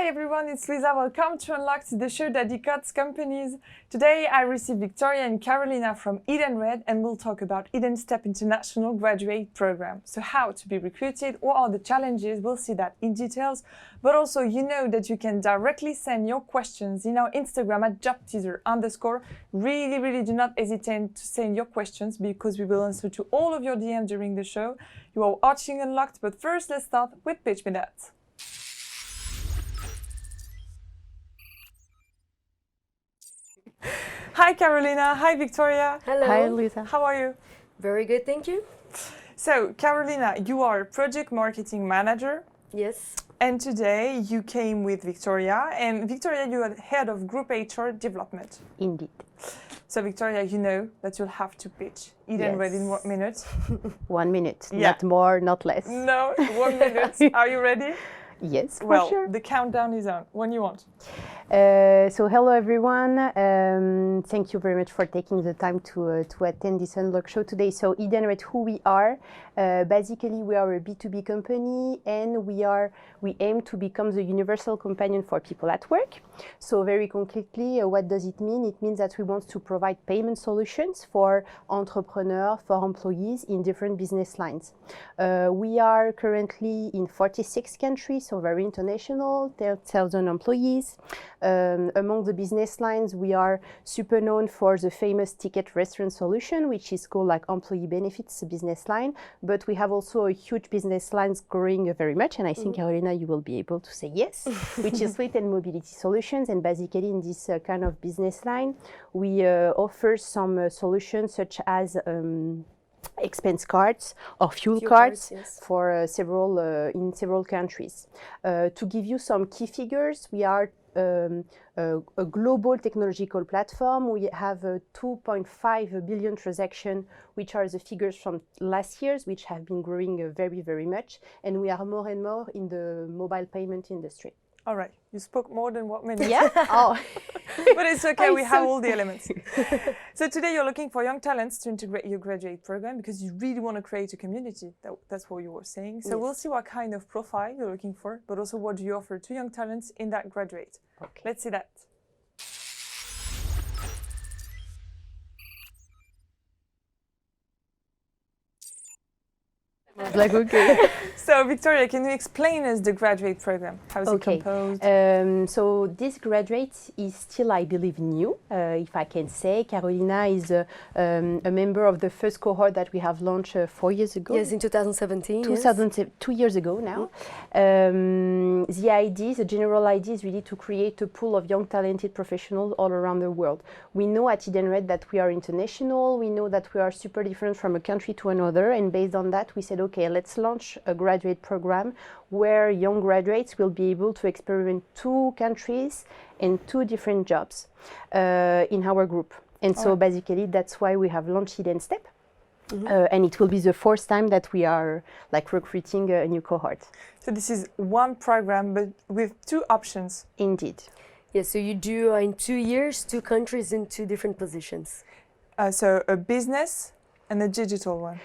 Hi everyone, it's Lisa. Welcome to Unlocked, the show that decodes companies. Today I received Victoria and Carolina from Edenred and we'll talk about Edenstep International Graduate Program. So how to be recruited, what are the challenges, we'll see that in details. But also you know that you can directly send your questions in our Instagram at jobteaser_. Really do not hesitate to send your questions because we will answer to all of your DMs during the show. You are watching Unlocked, but first let's start with Pitch Me That. Hi Carolina, hi Victoria. Hello. Hi Lisa. How are you? Very good, thank you. So Carolina, you are project marketing manager. Yes. And today you came with Victoria. And Victoria, you are head of group HR development. Indeed. So Victoria, you know that you'll have to pitch Edenred in 1 minute. 1 minute, Yeah. not more, not less. No, 1 minute. Are you ready? Yes, for Well, sure. the countdown is on. When you want. So hello everyone. Thank you very much for taking the time to attend this Unlock show today. So Edenred, who we are, basically we are a B2B company and we aim to become the universal companion for people at work. So very concretely, what does it mean? It means that we want to provide payment solutions for entrepreneurs, for employees in different business lines. We are currently in 46 countries, so very international, 10,000 employees. Among the business lines, we are super known for the famous ticket restaurant solution, which is called like employee benefits business line. But we have also a huge business lines growing very much. And I think, Carolina, you will be able to say yes, which is fleet and mobility solutions. And basically in this kind of business line, we offer some solutions such as expense cards or fuel cards yes. for in several countries. To give you some key figures, we are a global technological platform. We have 2.5 billion transactions, which are the figures from last year's, which have been growing very much. And we are more and more in the mobile payment industry. All right, you spoke more than 1 minute. Yeah? Oh. But it's okay, we have all the elements. So today you're looking for young talents to integrate your graduate program because you really want to create a community. That's what you were saying. So Yes. we'll see what kind of profile you're looking for, but also what do you offer to young talents in that graduate. Okay. Let's see that. Like, okay. So Victoria, can you explain us the graduate program? How is it composed? So this graduate is still, I believe, new, if I can say. Carolina is a member of the first cohort that we have launched 4 years ago. Yes, in 2017. 2 years ago now. The general idea is really to create a pool of young talented professionals all around the world. We know at Edenred that we are international. We know that we are super different from a country to another. And based on that, we said, okay, let's launch a graduate program where young graduates will be able to experiment 2 countries and 2 different jobs in our group. And so basically that's why we have launched Edenstep. And it will be the 4th time that we are like recruiting a new cohort. So this is one program, but with 2 options. Indeed. Yes, so you do in 2 years, 2 countries in 2 different positions. So a business and a digital one.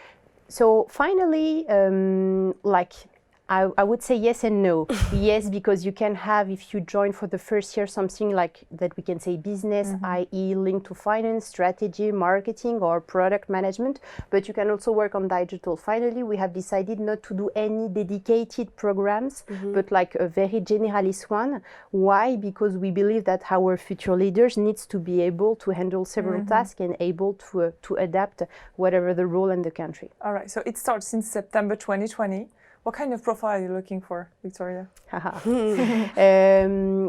So finally, I would say yes and no. Yes, because you can have, if you join for the first year, something like that we can say business, i.e. linked to finance, strategy, marketing, or product management. But you can also work on digital. Finally, we have decided not to do any dedicated programs, but like a very generalist one. Why? Because we believe that our future leaders needs to be able to handle several tasks and able to adapt whatever the role in the country. All right, so it starts in September 2020. What kind of profile are you looking for, Victoria?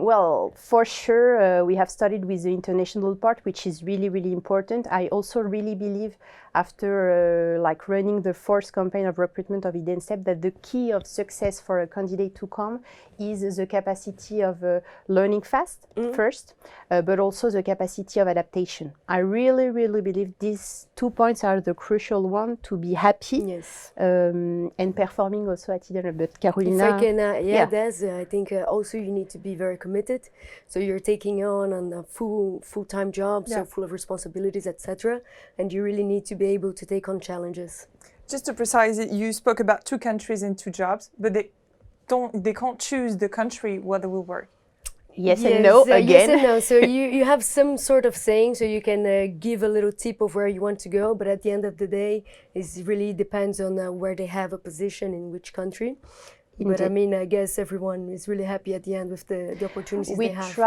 Well, for sure, we have started with the international part, which is really important. I also really believe after like running the 4th campaign of recruitment of Edenstep that the key of success for a candidate to come is the capacity of learning fast first, but also the capacity of adaptation. I really believe these 2 points are the crucial one to be happy and performing also at Edenred. But Carolina, if I can add this, I think also you need to be very committed. So you're taking on a full-time job, so full of responsibilities, etc. And you really need to be able to take on challenges. Just to precise it, you spoke about 2 countries and 2 jobs, but they can't choose the country where they will work. yes and no again. Yes and no. So you have some sort of saying, so you can give a little tip of where you want to go, but at the end of the day, it really depends on where they have a position in which country. But I mean, I guess everyone is really happy at the end with the opportunities they have.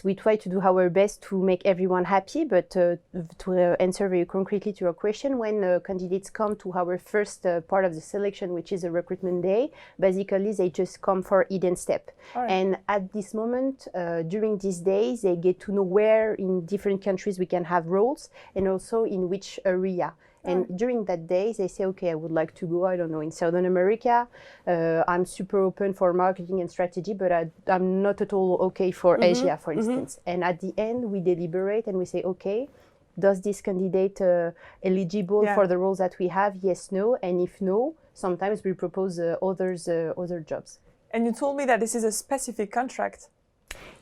We try to do our best to make everyone happy, but to answer very concretely to your question, when candidates come to our first part of the selection, which is a recruitment day, basically they just come for Eden Step. Right. And at this moment, during these days, they get to know where in different countries we can have roles and also in which area. And during that day, they say, okay, I would like to go, I don't know, in Southern America. I'm super open for marketing and strategy, but I'm not at all okay for Asia, for instance. And at the end, we deliberate and we say, okay, does this candidate eligible for the roles that we have? Yes, no. And if no, sometimes we propose other jobs. And you told me that this is a specific contract.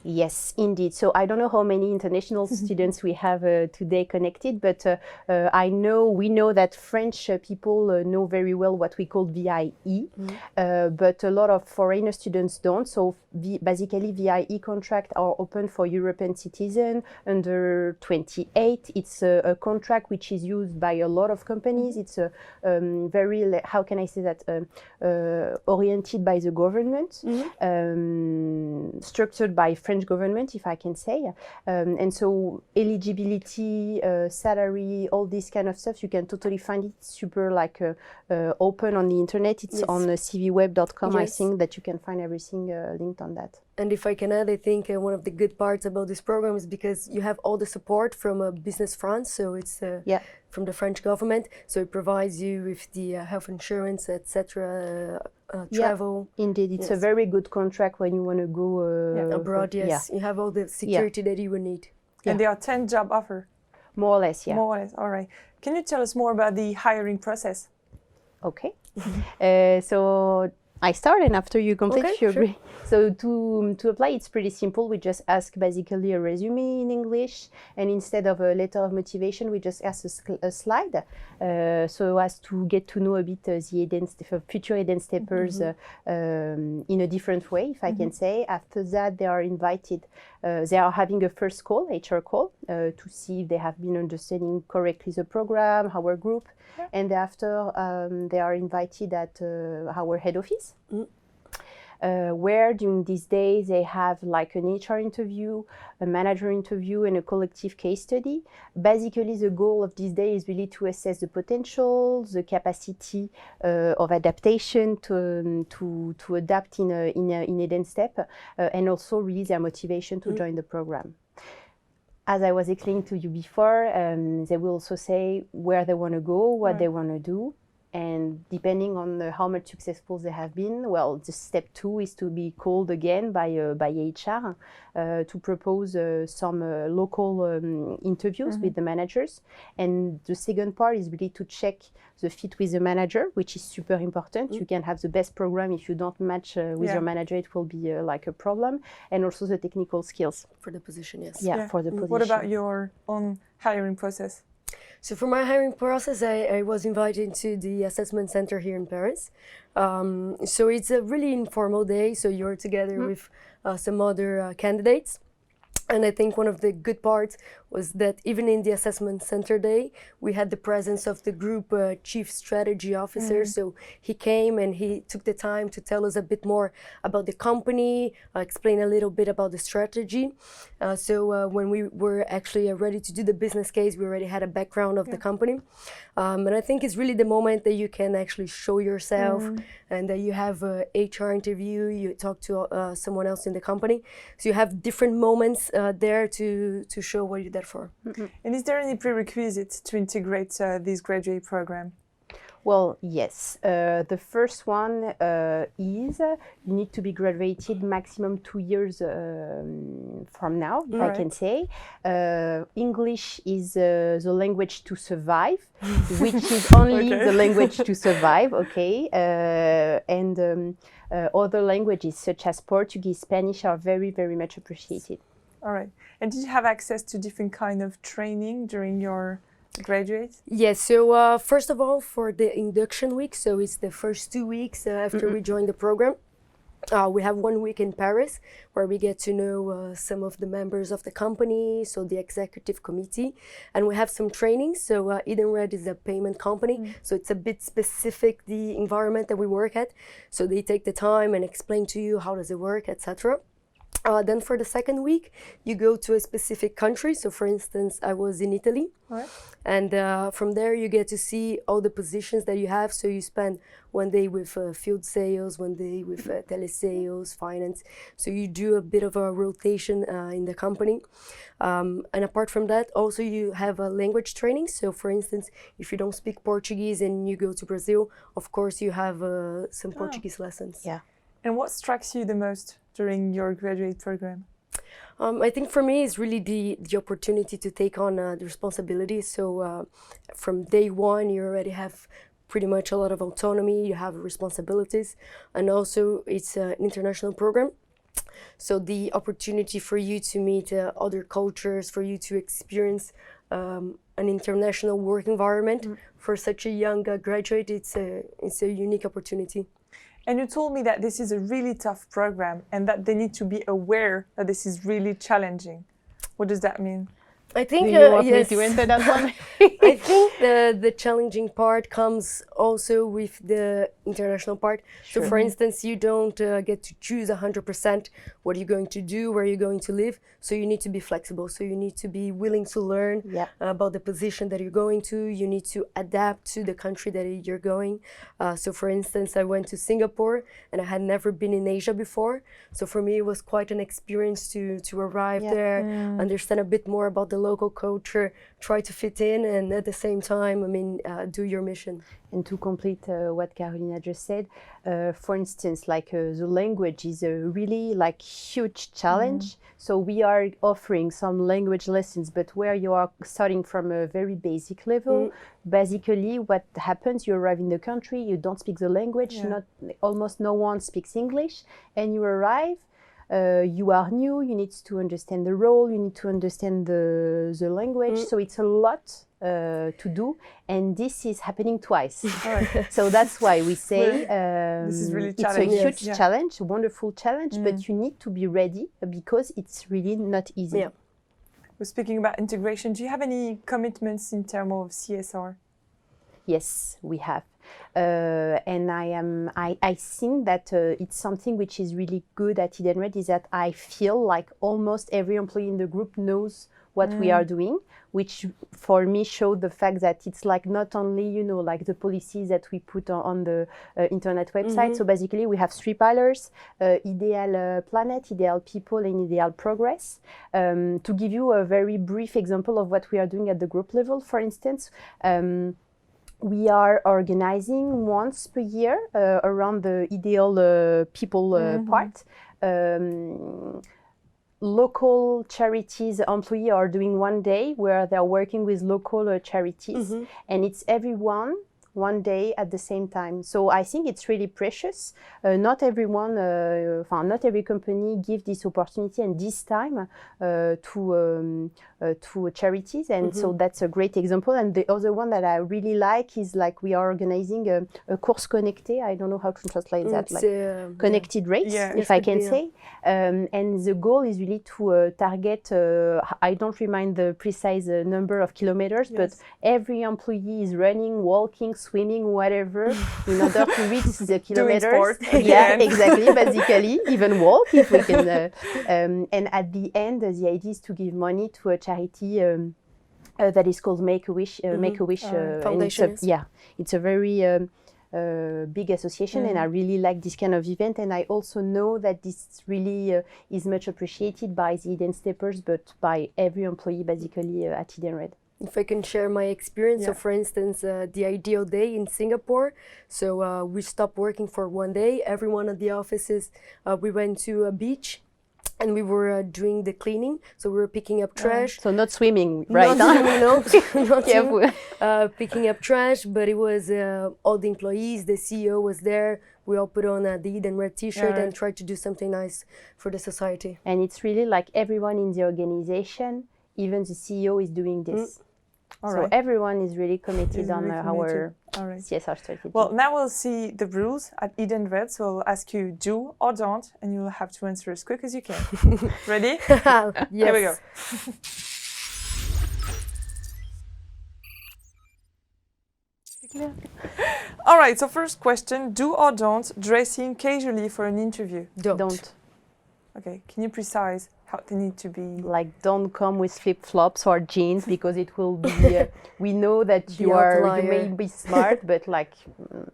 Yes, indeed. So I don't know how many international students we have today connected, but we know that French people know very well what we call VIE, but a lot of foreigner students don't. So basically VIE contracts are open for European citizens under 28. It's a contract which is used by a lot of companies. It's very, how can I say that, oriented by the government, structured by French government, if I can say. And so eligibility, salary, all this kind of stuff, you can totally find it super open on the internet. It's on cvweb.com, I think, that you can find everything linked on that. And if I can add, I think one of the good parts about this program is because you have all the support from Business France, so it's from the French government, so it provides you with the health insurance, etc., travel. Indeed, it's a very good contract when you want to go abroad. Yes, you have all the security that you will need. And there are 10 job offers. More or less, More or less, all right. Can you tell us more about the hiring process? Okay. So I start, and after you complete, if you agree. So to apply, it's pretty simple. We just ask basically a resume in English, and instead of a letter of motivation, we just ask a slide, so as to get to know a bit the future Eden Steppers in a different way, if I can say. After that, they are invited. They are having a first call, HR call, to see if they have been understanding correctly the program, our group. And after, they are invited at our head office, where during these days they have like an HR interview, a manager interview, and a collective case study. Basically, the goal of this day is really to assess the potential, the capacity of adaptation to adapt in Eden Step, and also really their motivation to join the program. As I was explaining to you before, they will also say where they want to go, what they want to do. And depending on how much successful they have been, well, the step 2 is to be called again by HR to propose some local interviews with the managers. And the second part is really to check the fit with the manager, which is super important. You can have the best program if you don't match with your manager, it will be like a problem. And also the technical skills. For the position, yes. Yeah, for the position. What about your own hiring process? So for my hiring process, I was invited to the assessment center here in Paris. So it's a really informal day. So you're together with some other candidates. And I think one of the good parts was that even in the assessment center day, we had the presence of the group chief strategy officer. So he came and he took the time to tell us a bit more about the company, explain a little bit about the strategy. So when we were actually ready to do the business case, we already had a background of the company. And I think it's really the moment that you can actually show yourself and that you have a HR interview, you talk to someone else in the company. So you have different moments there to show what you're there for. And is there any prerequisites to integrate this graduate program? Well, yes. The first one is you need to be graduated maximum 2 years from now, if I can say. English is the language to survive, which is only the language to survive, and other languages such as Portuguese, Spanish are very, very much appreciated. All right. And did you have access to different kind of training during your graduate? Yes, so first of all, for the induction week, so it's the first 2 weeks after we joined the program, We have 1 week in Paris where we get to know some of the members of the company, so the executive committee, and we have some training. So Edenred is a payment company, so it's a bit specific, the environment that we work at. So they take the time and explain to you how does it work, etc. Then for the second week, you go to a specific country. So for instance, I was in Italy. Right. And from there, you get to see all the positions that you have. So you spend 1 day with field sales, 1 day with telesales, finance. So you do a bit of a rotation in the company. And apart from that, also you have a language training. So for instance, if you don't speak Portuguese and you go to Brazil, of course you have some Portuguese lessons. Yeah. And what strikes you the most during your graduate program? I think for me it's really the opportunity to take on the responsibility. So from day one, you already have pretty much a lot of autonomy, you have responsibilities, and also it's an international program. So the opportunity for you to meet other cultures, for you to experience an international work environment for such a young graduate, it's a unique opportunity. And you told me that this is a really tough program and that they need to be aware that this is really challenging. What does that mean? I think Do you want me yes. to answer that one? I think the challenging part comes also with the international part. Sure. So for instance, you don't get to choose 100% what you're going to do, where you're going to live. So you need to be flexible. So you need to be willing to learn about the position that you're going to. You need to adapt to the country that you're going. So for instance, I went to Singapore and I had never been in Asia before. So for me, it was quite an experience to arrive there, understand a bit more about the local culture, try to fit in, and at the same time, do your mission. And to complete what Carolina just said, for instance, the language is a really huge challenge. So we are offering some language lessons, but where you are starting from a very basic level, basically what happens, you arrive in the country, you don't speak the language, almost no one speaks English, and you arrive. You are new, you need to understand the role, you need to understand the language. So it's a lot to do, and this is happening twice. So that's why we say this is really it's a challenging. huge challenge, a wonderful challenge, but you need to be ready because it's really not easy. Yeah. We're speaking about integration. Do you have any commitments in terms of CSR? Yes, we have. And I think that it's something which is really good at Edenred is that I feel like almost every employee in the group knows what we are doing, which for me showed the fact that it's not only, the policies that we put on the internet website. So basically we have 3 pillars, ideal planet, ideal people, and ideal progress. To give you a very brief example of what we are doing at the group level, for instance, we are organizing once per year around the ideal people part. Local charities employees are doing 1 day where they're working with local charities, and it's everyone 1 day at the same time. So I think it's really precious. Not everyone, not every company gives this opportunity and this time to charities, and so that's a great example. And the other one that I really like is we are organizing a course connecté. I don't know how to translate that, connected race, if I can say. And the goal is really to target. I don't remind the precise number of kilometers, but every employee is running, walking, swimming, whatever, in order to reach the kilometers. Doing sport, exactly. Basically, even walk if we can. And at the end, the idea is to give money to a charity that is called Make a Wish. Make a Wish Foundation. It's a very big association, and I really like this kind of event. And I also know that this really is much appreciated by the Eden Steppers, but by every employee basically at Edenred. If I can share my experience, so for instance, the ideal day in Singapore, so we stopped working for 1 day. Everyone at the offices, we went to a beach and we were doing the cleaning. So we were picking up trash. So not swimming, right? Not swimming, no. Not Careful. picking up trash, but it was all the employees, the CEO was there. We all put on the Edenred t-shirt and tried to do something nice for the society. And it's really like everyone in the organization, even the CEO is doing this. All So right. everyone is really committed Is on really our All right. CSR strategy. Well, now we'll see the rules at Edenred. So I'll ask you do or don't, and you'll have to answer as quick as you can. Ready? Yes. Here we go. All right, so first question, do or don't dressing casually for an interview? Don't. Okay, can you precise how they need to be? Like, don't come with flip-flops or jeans because it will be, we know that The you outlier. may be smart, but like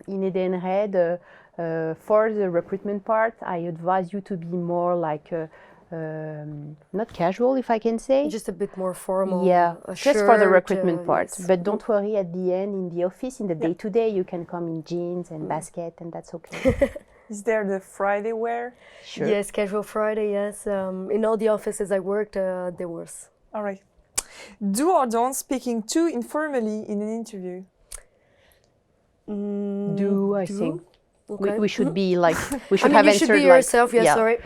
in Edenred, for the recruitment part, I advise you to be more like, not casual, if I can say. Just a bit more formal. Yeah, a just for the shirt, recruitment part. yes. But don't worry, at the end, in the office, in the day-to-day, you can come in jeans and basket, and that's okay. Is there the Friday wear? Sure. Yes, casual Friday, yes. In all the offices I worked, there was. All right. Do or don't speaking too informally in an interview? Do, I think. Okay. We should be like, we I should mean, have you answered should be like, yourself, yes, yeah. sorry.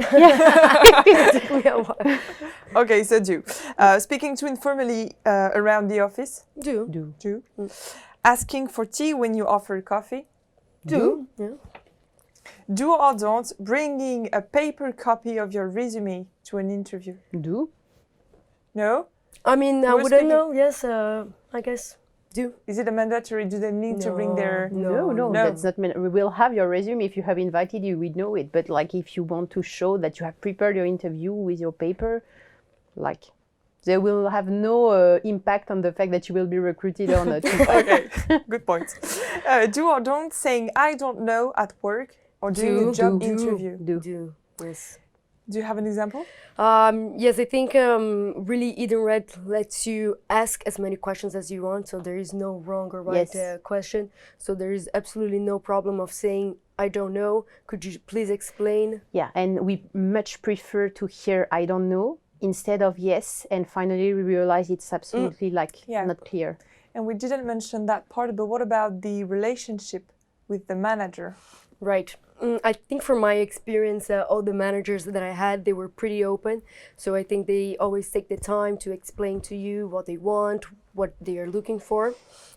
Okay, so do. Speaking too informally around the office? Do. Do. Asking for tea when you offer coffee? Do. Yeah. Do or don't bringing a paper copy of your resume to an interview? Do. No? I mean, I We're wouldn't speaking- know, yes, I guess. Do. Is it a mandatory? Do they need to bring their... No, no. that's not. We will have your resume if you have invited you. We know it. But like, if you want to show that you have prepared your interview with your paper, like, they will have no impact on the fact that you will be recruited or not. Okay, good point. Do or don't saying I don't know at work or during a job interview? Do. Yes. Do you have an example? Yes, I think really Edenred lets you ask as many questions as you want, so there is no wrong or right Yes. question. So there is absolutely no problem of saying, I don't know, could you please explain? Yeah, and we much prefer to hear I don't know instead of yes, and finally we realize it's absolutely Yeah. not clear. And we didn't mention that part, but what about the relationship with the manager? Right. I think from my experience, all the managers that I had, they were pretty open. So I think they always take the time to explain to you what they want, what they are looking for.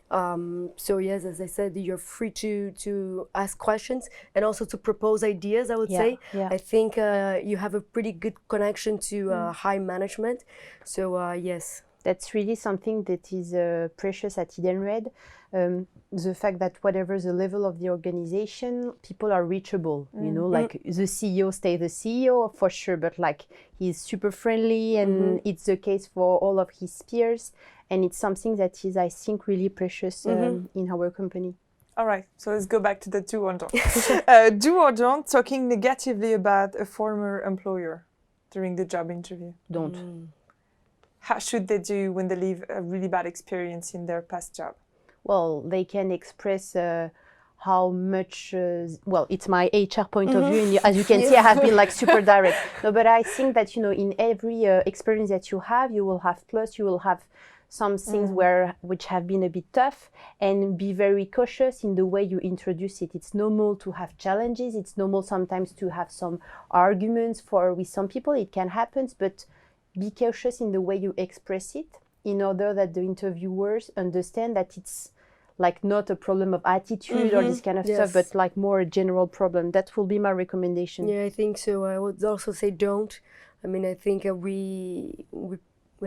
So yes, as I said, you're free to ask questions and also to propose ideas, I would say. Yeah. I think you have a pretty good connection to high management. So yes. That's really something that is precious at Edenred. The fact that whatever the level of the organization, people are reachable. You know, like the CEO stays the CEO for sure, but like he's super friendly, and it's the case for all of his peers. And it's something that is, I think, really precious in our company. All right, so let's go back to the do or don't. Do or don't talking negatively about a former employer during the job interview? Don't. How should they do when they leave a really bad experience in their past job? Well, they can express how much, well, it's my HR point of view. And as you can see, I have been like super direct. No, but I think that, you know, in every experience that you will have plus, you will have some things which have been a bit tough, and be very cautious in the way you introduce it. It's normal to have challenges. It's normal sometimes to have some arguments with some people. It can happen, but be cautious in the way you express it in order that the interviewers understand that it's like not a problem of attitude or this kind of stuff, but like more a general problem. That will be my recommendation. Yeah, I think so. I would also say don't. I mean, I think we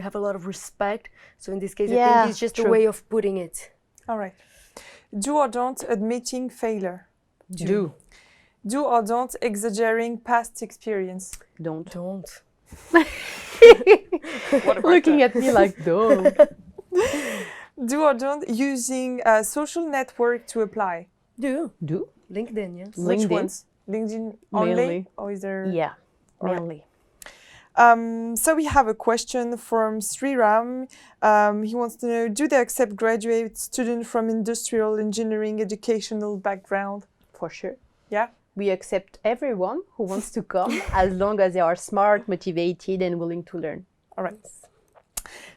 have a lot of respect. So in this case, I think it's just a way of putting it. All right. Do or don't admitting failure? Do. Do or don't exaggerating past experience? Don't. What about Looking at me like, don't. Do or don't using a social network to apply? Do. LinkedIn, yes. Which LinkedIn. ones? LinkedIn only? Mainly. Or is there... Yeah, All right. mainly. So we have a question from Sriram. He wants to know, do they accept graduate students from industrial engineering educational background? For sure. Yeah? We accept everyone who wants to come as long as they are smart, motivated, and willing to learn. All right.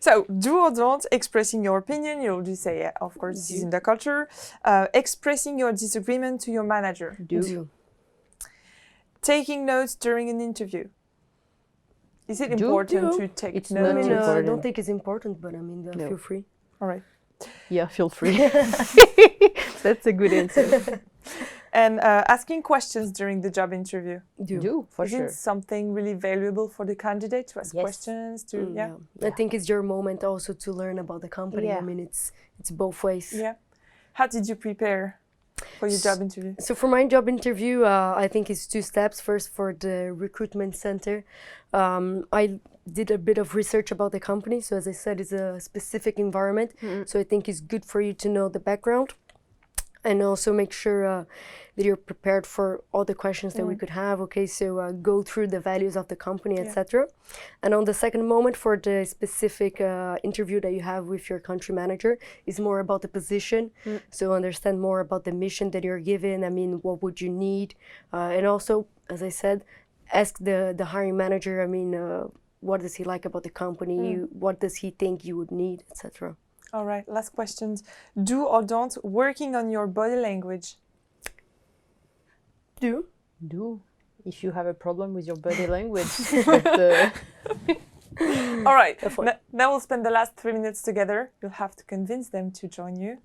So, do or don't expressing your opinion. You'll just say, yeah, of course, this is in the culture. Expressing your disagreement to your manager. Do. Taking notes during an interview. Is it Do. important to take It's notes? not I mean, I important. don't think it's important, but I mean, feel free. All right. Yeah, feel free. That's a good answer. And asking questions during the job interview. Do for Isn't sure. something really valuable for the candidate to ask Yes. questions? Yeah. I think it's your moment also to learn about the company. Yeah. I mean, it's both ways. Yeah. How did you prepare for your job interview? So for my job interview, I think it's 2 steps. First, for the recruitment center, I did a bit of research about the company. So as I said, it's a specific environment. So I think it's good for you to know the background. And also make sure that you're prepared for all the questions that we could have. Okay, so go through the values of the company, etc. And on the second moment, for the specific interview that you have with your country manager, is more about the position. So understand more about the mission that you're given. I mean, what would you need? And also, as I said, ask the hiring manager. I mean, what does he like about the company? What does he think you would need, etc. All right, last questions. Do or don't working on your body language? Do. If you have a problem with your body language. All right, now we'll spend the last 3 minutes together. You'll have to convince them to join you.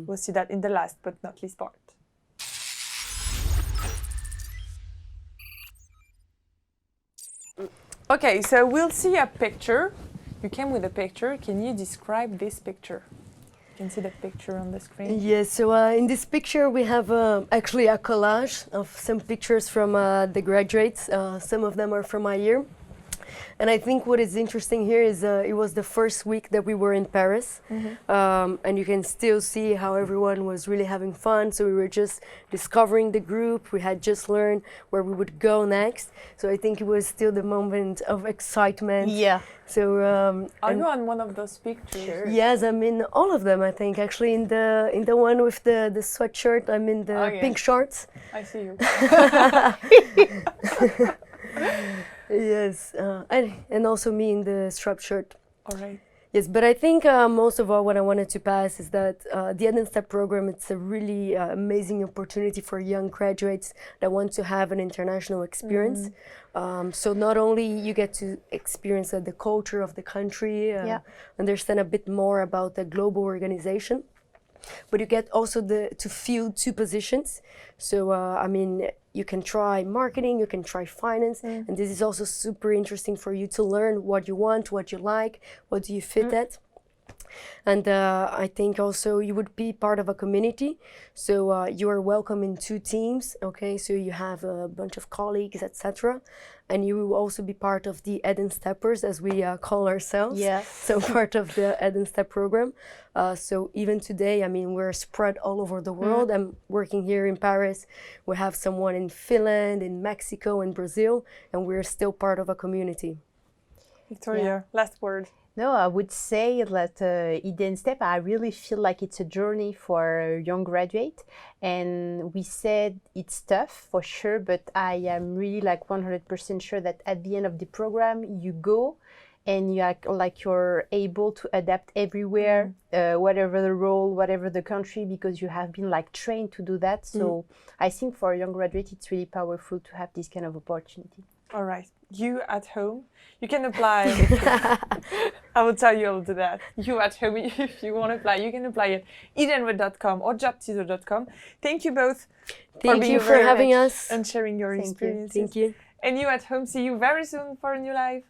We'll see that in the last but not least part. Okay, so we'll see a picture. You came with a picture. Can you describe this picture? You can see the picture on the screen. Yes, so in this picture we have actually a collage of some pictures from the graduates. Some of them are from my year. And I think what is interesting here is it was the first week that we were in Paris. And you can still see how everyone was really having fun. So we were just discovering the group. We had just learned where we would go next. So I think it was still the moment of excitement. Yeah. So Are you on one of those pictures? Sure. yes, I'm in all of them. I think actually in the one with the sweatshirt, I'm in the pink shorts. I see you. Yes, and also me in the striped shirt. All right. Yes, but I think most of all what I wanted to pass is that the Edenred program, it's a really amazing opportunity for young graduates that want to have an international experience. So not only you get to experience the culture of the country, understand a bit more about the global organization, but you get also to feel 2 positions. So I mean, you can try marketing, you can try finance, and this is also super interesting for you to learn what you want, what you like, what do you fit at. And I think also you would be part of a community. So you are welcome in 2 teams, okay? So you have a bunch of colleagues, etc. And you will also be part of the Eden Steppers, as we call ourselves. Yeah. So part of the Eden Step program. So even today, I mean, we're spread all over the world. I'm working here in Paris. We have someone in Finland, in Mexico, in Brazil, and we're still part of a community. Victoria, last word. No, I would say that Eden Step, I really feel like it's a journey for a young graduate. And we said it's tough for sure, but I am really like 100% sure that at the end of the program, you go and you're able to adapt everywhere, whatever the role, whatever the country, because you have been like trained to do that. So I think for a young graduate, it's really powerful to have this kind of opportunity. All right. You at home, you can apply. I will tell you all to that. You at home, if you want to apply, you can apply at edenred.com or jobteaser.com. Thank you both. Thank you for having us and sharing your experiences. Thank you. And you at home, see you very soon for a new live.